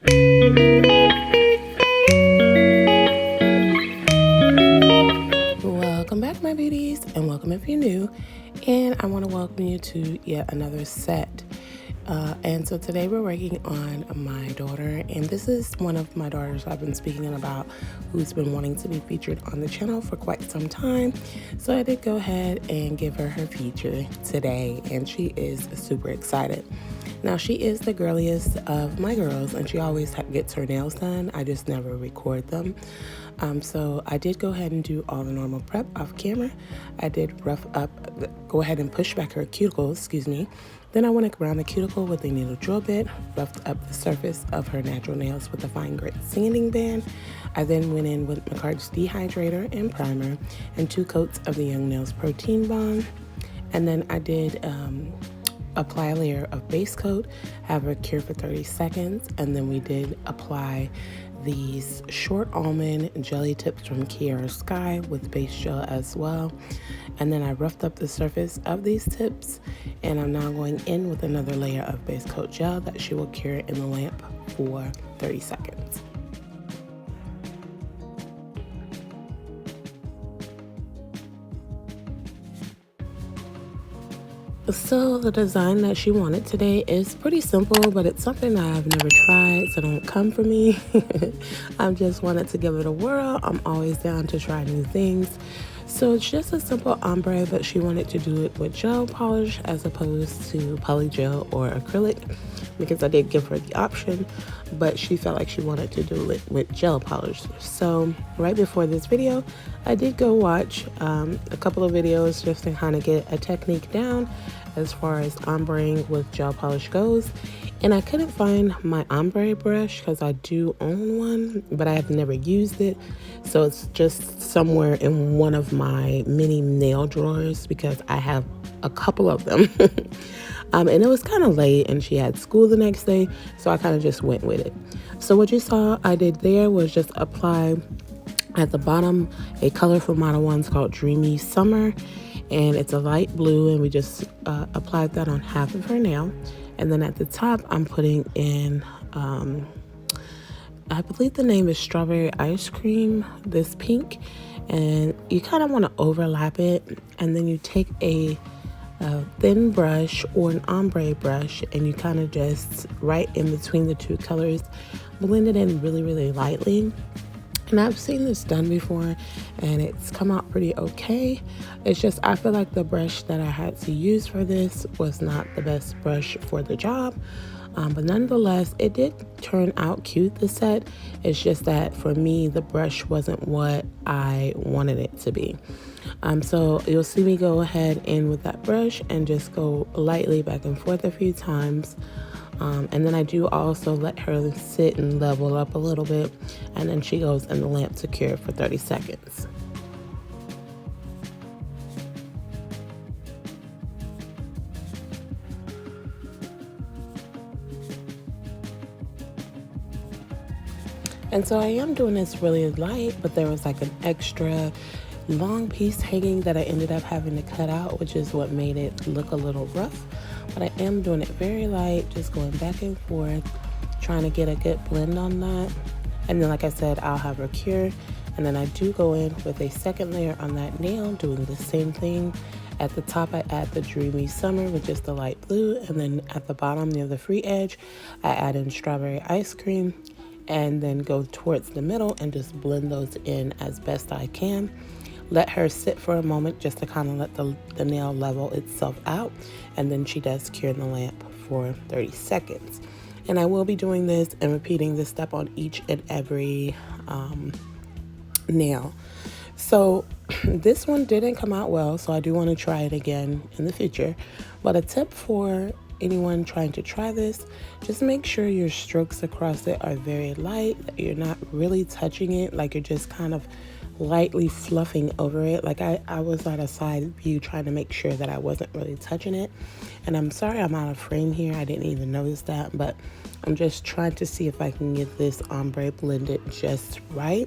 Welcome back, my beauties, and welcome if you're new. And I want to welcome you to yet another set. And so today we're working on my daughter, and this is one of my daughters I've been speaking about who's been wanting to be featured on the channel for quite some time. So I did go ahead and give her feature today, and she is super excited. Now, she is the girliest of my girls, and she always gets her nails done. I just never record them. So I did go ahead and do all the normal prep off camera. I did go ahead and push back her cuticles, Then I went around the cuticle with a needle drill bit, roughed up the surface of her natural nails with a fine grit sanding band. I then went in with McCart's dehydrator and primer and 2 coats of the Young Nails Protein Balm. And then I did apply a layer of base coat, have her cure for 30 seconds, and then we did apply these short almond jelly tips from Kiara Sky with base gel as well. And then I roughed up the surface of these tips, and I'm now going in with another layer of base coat gel that she will cure in the lamp for 30 seconds. So the design that she wanted today is pretty simple, but it's something that I've never tried, so don't come for me. I just wanted to give it a whirl. I'm always down to try new things. So it's just a simple ombre, but she wanted to do it with gel polish as opposed to poly gel or acrylic, because I did give her the option, but she felt like she wanted to do it with gel polish. So right before this video, I did go watch a couple of videos just to kind of get a technique down as far as ombreing with gel polish goes. And I couldn't find my ombre brush because I do own one, but I have never used it. So it's just somewhere in one of my mini nail drawers because I have a couple of them. And it was kind of late and she had school the next day, so I kind of just went with it. So what you saw I did there was just apply at the bottom a colorful model one's called Dreamy Summer, and it's a light blue, and we just applied that on half of her nail. And then at the top I'm putting in I believe the name is Strawberry Ice Cream, this pink, and you kind of want to overlap it, and then you take a thin brush or an ombre brush, and you kind of just right in between the two colors blend it in really lightly. And I've seen this done before and it's come out pretty okay. It's just I feel like the brush that I had to use for this was not the best brush for the job. But nonetheless, it did turn out cute, the set. It's just that for me, the brush wasn't what I wanted it to be. So you'll see me go ahead in with that brush and just go lightly back and forth a few times. And then I do also let her sit and level up a little bit, and then she goes in the lamp to cure for 30 seconds. And so I am doing this really light, but there was like an extra long piece hanging that I ended up having to cut out, which is what made it look a little rough. But I am doing it very light, just going back and forth, trying to get a good blend on that. And then, like I said, I'll have her cure, and then I do go in with a second layer on that nail, doing the same thing. At the top, I add the Dreamy Summer with just the light blue, and then at the bottom near the free edge, I add in Strawberry Ice Cream, and then go towards the middle and just blend those in as best I can. Let her sit for a moment just to kind of let the nail level itself out, and then she does cure in the lamp for 30 seconds. And I will be doing this and repeating this step on each and every nail. So this one didn't come out well, so I do want to try it again in the future. But a tip for anyone trying to try this, just make sure your strokes across it are very light, that you're not really touching it, like you're just kind of lightly fluffing over it. Like I was at a side view trying to make sure that I wasn't really touching it. And I'm sorry I'm out of frame here, I didn't even notice that, but I'm just trying to see if I can get this ombre blended just right.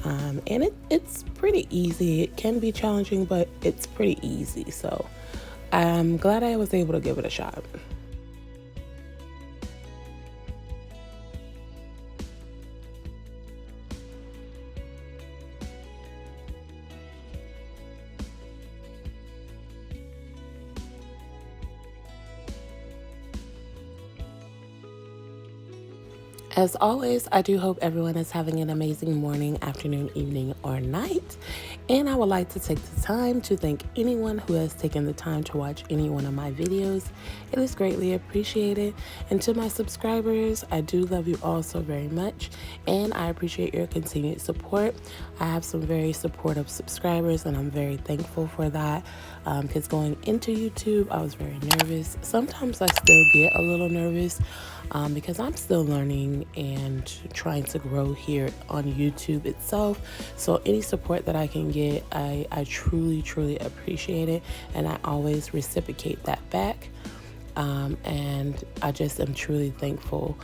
And it's pretty easy. It can be challenging, but it's pretty easy. So I'm glad I was able to give it a shot. As always, I do hope everyone is having an amazing morning, afternoon, evening, or night. And I would like to take the time to thank anyone who has taken the time to watch any one of my videos. It is greatly appreciated. And to my subscribers, I do love you all so very much. And I appreciate your continued support. I have some very supportive subscribers, and I'm very thankful for that. Because going into YouTube, I was very nervous. Sometimes I still get a little nervous. Because I'm still learning and trying to grow here on YouTube itself. So any support that I can get, I truly, truly appreciate it. And I always reciprocate that back. And I just am truly thankful.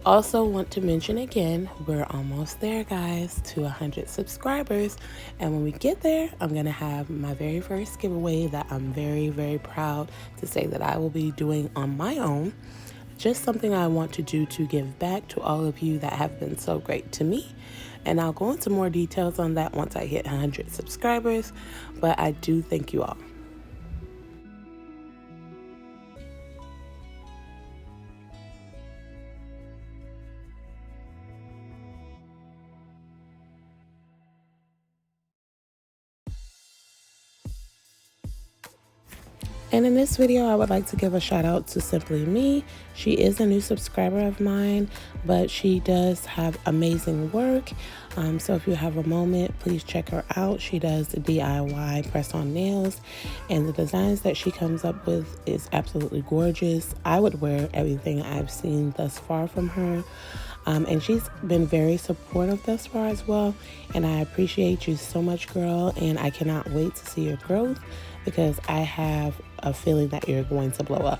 Also want to mention again, we're almost there, guys, to 100 subscribers. And when we get there, I'm going to have my very first giveaway that I'm very, very proud to say that I will be doing on my own. Just something I want to do to give back to all of you that have been so great to me. And I'll go into more details on that once I hit 100 subscribers. But I do thank you all. And in this video, I would like to give a shout out to Simply Me. She is a new subscriber of mine, but she does have amazing work. So if you have a moment, please check her out. She does DIY press-on nails, and the designs that she comes up with is absolutely gorgeous. I would wear everything I've seen thus far from her. And she's been very supportive thus far as well. And I appreciate you so much, girl. And I cannot wait to see your growth, because I have a feeling that you're going to blow up.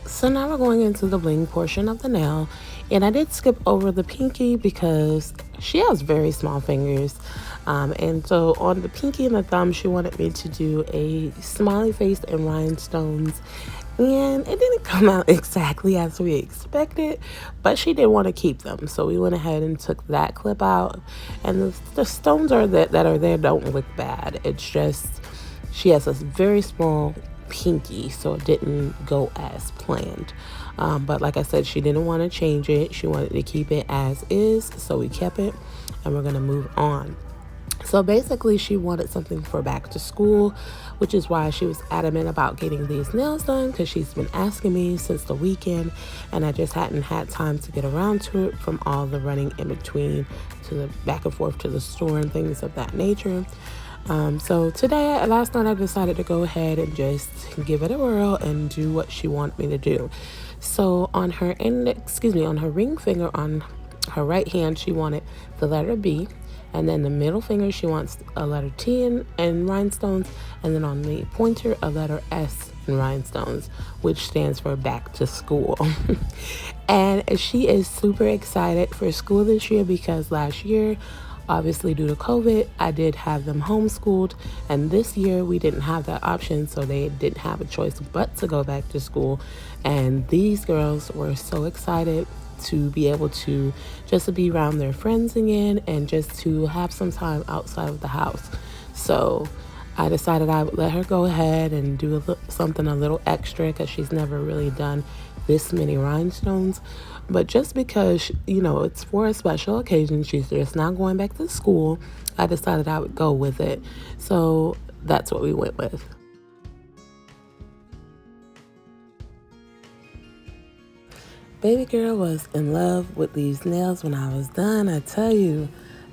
So now we're going into the bling portion of the nail, and I did skip over the pinky because she has very small fingers, and so on the pinky and the thumb she wanted me to do a smiley face and rhinestones, and it didn't come out exactly as we expected, but she did want to keep them, so we went ahead and took that clip out. And the stones are that are there don't look bad. It's just she has a very small pinky, so it didn't go as planned. But like I said, she didn't want to change it. She wanted to keep it as is, so we kept it, and we're gonna move on. So basically, she wanted something for back to school, which is why she was adamant about getting these nails done, because she's been asking me since the weekend, and I just hadn't had time to get around to it from all the running in between to the back and forth to the store and things of that nature. So last night I decided to go ahead and just give it a whirl and do what she wanted me to do. So on her on her ring finger on her right hand, she wanted the letter B, and then the middle finger she wants a letter T and rhinestones, and then on the pointer a letter S and rhinestones, which stands for back to school. And she is super excited for school this year, because last year, obviously due to COVID, I did have them homeschooled, and this year we didn't have that option, so they didn't have a choice but to go back to school. And these girls were so excited to be able to just to be around their friends again and just to have some time outside of the house. So I decided I would let her go ahead and do something a little extra, because she's never really done this many rhinestones. But just because, it's for a special occasion, she's just not going back to school, I decided I would go with it. So that's what we went with. Baby girl was in love with these nails when I was done, I tell you.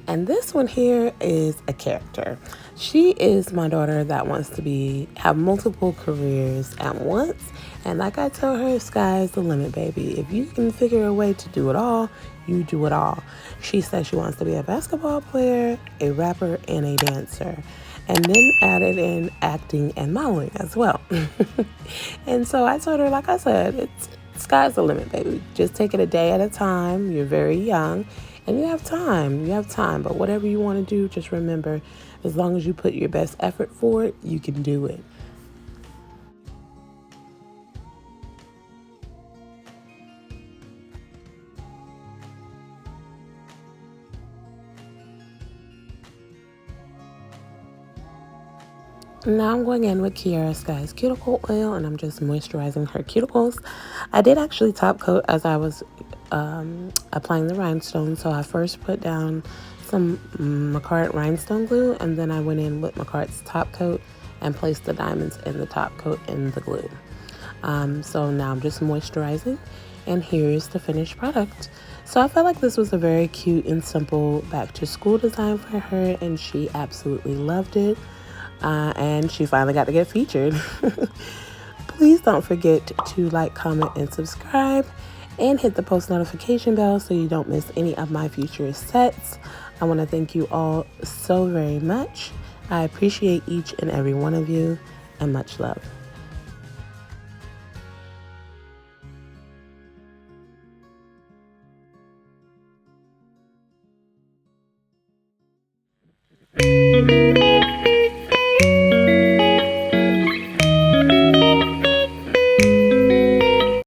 And this one here is a character. She is my daughter that wants to have multiple careers at once. And like I tell her, sky's the limit, baby. If you can figure a way to do it all, you do it all. She says she wants to be a basketball player, a rapper, and a dancer. and then added in acting and modeling as well. And so I told her, like I said, it's sky's the limit, baby. Just take it a day at a time. You're very young and you have time. You have time. But whatever you want to do, just remember, as long as you put your best effort for it, you can do it. Now I'm going in with Kiara Sky's cuticle oil and I'm just moisturizing her cuticles. I did actually top coat as I was applying the rhinestone. So I first put down some Macart rhinestone glue and then I went in with Macart's top coat and placed the diamonds in the top coat in the glue. So now I'm just moisturizing and here's the finished product. So I felt like this was a very cute and simple back to school design for her and she absolutely loved it. And she finally got to get featured. Please don't forget to like, comment, and subscribe, and hit the post notification bell so you don't miss any of my future sets. I want to thank you all so very much. I appreciate each and every one of you, and much love.